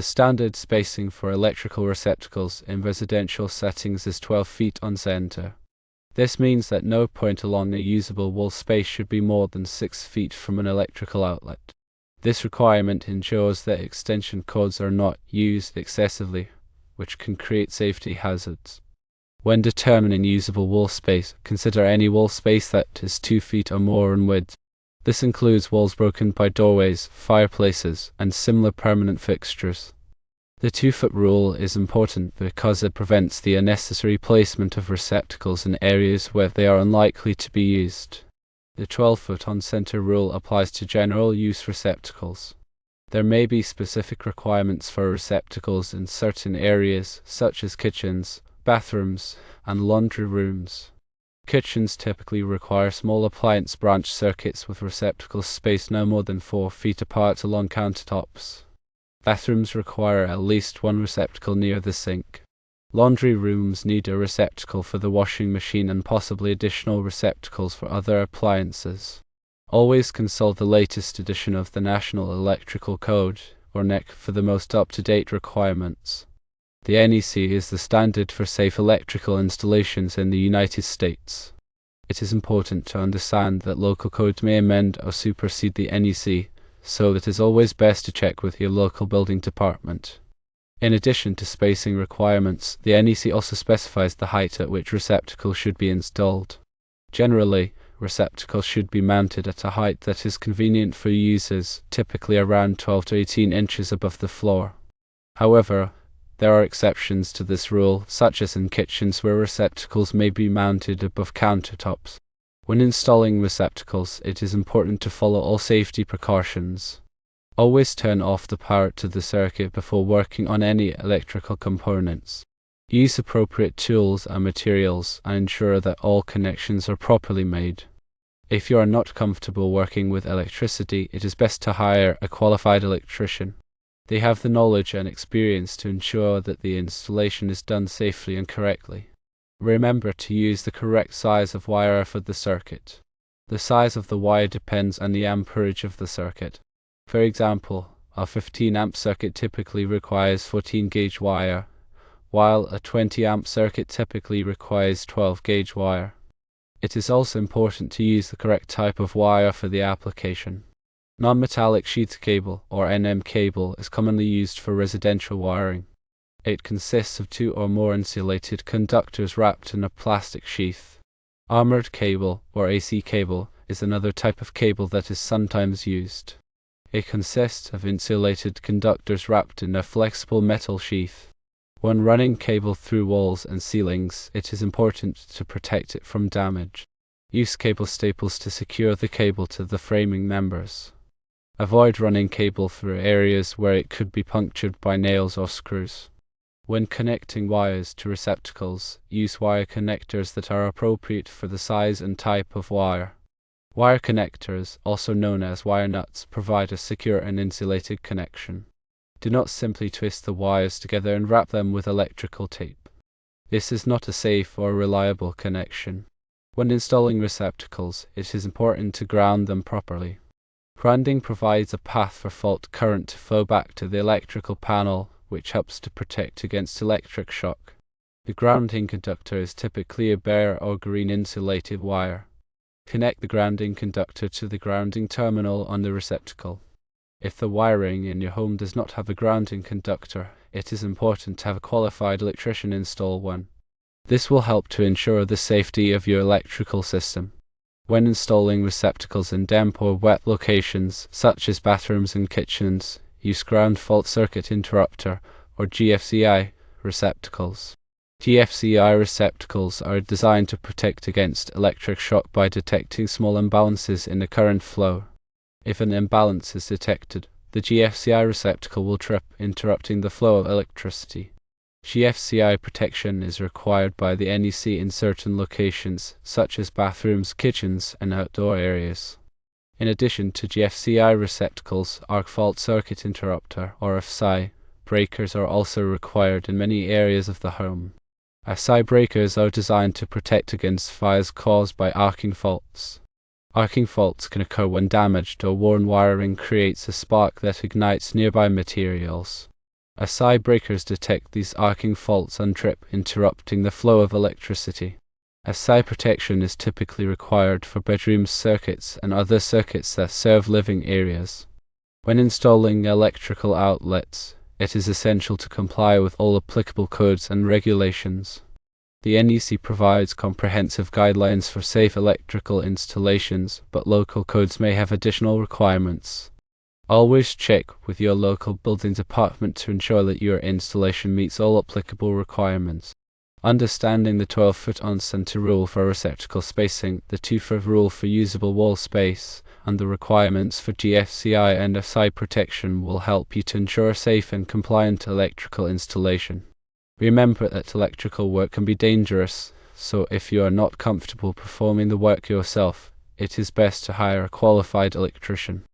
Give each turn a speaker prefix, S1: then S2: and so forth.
S1: The standard spacing for electrical receptacles in residential settings is 12 feet on center. This means that no point along a usable wall space should be more than 6 feet from an electrical outlet. This requirement ensures that extension cords are not used excessively, which can create safety hazards. When determining usable wall space, consider any wall space that is 2 feet or more in width. This includes walls broken by doorways, fireplaces, and similar permanent fixtures. The 2-foot rule is important because it prevents the unnecessary placement of receptacles in areas where they are unlikely to be used. The 12-foot on-center rule applies to general use receptacles. There may be specific requirements for receptacles in certain areas, such as kitchens, bathrooms, and laundry rooms. Kitchens typically require small appliance branch circuits with receptacles spaced no more than 4 feet apart along countertops. Bathrooms require at least one receptacle near the sink. Laundry rooms need a receptacle for the washing machine and possibly additional receptacles for other appliances. Always consult the latest edition of the National Electrical Code, or NEC, for the most up-to-date requirements. The NEC is the standard for safe electrical installations in the United States. It is important to understand that local codes may amend or supersede the NEC, so it is always best to check with your local building department. In addition to spacing requirements, the NEC also specifies the height at which receptacles should be installed. Generally, receptacles should be mounted at a height that is convenient for users, typically around 12 to 18 inches above the floor. However, there are exceptions to this rule, such as in kitchens where receptacles may be mounted above countertops. When installing receptacles, it is important to follow all safety precautions. Always turn off the power to the circuit before working on any electrical components. Use appropriate tools and materials and ensure that all connections are properly made. If you are not comfortable working with electricity, it is best to hire a qualified electrician. They have the knowledge and experience to ensure that the installation is done safely and correctly. Remember to use the correct size of wire for the circuit. The size of the wire depends on the amperage of the circuit. For example, a 15 amp circuit typically requires 14 gauge wire, while a 20 amp circuit typically requires 12 gauge wire. It is also important to use the correct type of wire for the application. Non-metallic sheath cable, or NM cable, is commonly used for residential wiring. It consists of 2 or more insulated conductors wrapped in a plastic sheath. Armored cable, or AC cable, is another type of cable that is sometimes used. It consists of insulated conductors wrapped in a flexible metal sheath. When running cable through walls and ceilings, it is important to protect it from damage. Use cable staples to secure the cable to the framing members. Avoid running cable through areas where it could be punctured by nails or screws. When connecting wires to receptacles, use wire connectors that are appropriate for the size and type of wire. Wire connectors, also known as wire nuts, provide a secure and insulated connection. Do not simply twist the wires together and wrap them with electrical tape. This is not a safe or reliable connection. When installing receptacles, it is important to ground them properly. Grounding provides a path for fault current to flow back to the electrical panel, which helps to protect against electric shock. The grounding conductor is typically a bare or green insulated wire. Connect the grounding conductor to the grounding terminal on the receptacle. If the wiring in your home does not have a grounding conductor, it is important to have a qualified electrician install one. This will help to ensure the safety of your electrical system. When installing receptacles in damp or wet locations, such as bathrooms and kitchens, use ground fault circuit interrupter, or GFCI, receptacles. GFCI receptacles are designed to protect against electric shock by detecting small imbalances in the current flow. If an imbalance is detected, the GFCI receptacle will trip, interrupting the flow of electricity. GFCI protection is required by the NEC in certain locations, such as bathrooms, kitchens, and outdoor areas. In addition to GFCI receptacles, arc fault circuit interrupter, or RFSI, breakers are also required in many areas of the home. RFSI breakers are designed to protect against fires caused by arcing faults. Arcing faults can occur when damaged or worn wiring creates a spark that ignites nearby materials. SI breakers detect these arcing faults and trip, interrupting the flow of electricity. SI protection is typically required for bedroom circuits and other circuits that serve living areas. When installing electrical outlets, it is essential to comply with all applicable codes and regulations. The NEC provides comprehensive guidelines for safe electrical installations, but local codes may have additional requirements. Always check with your local building department to ensure that your installation meets all applicable requirements. Understanding the 12-foot on-center rule for receptacle spacing, the 2-foot rule for usable wall space, and the requirements for GFCI and SI protection will help you to ensure a safe and compliant electrical installation. Remember that electrical work can be dangerous, so if you are not comfortable performing the work yourself, it is best to hire a qualified electrician.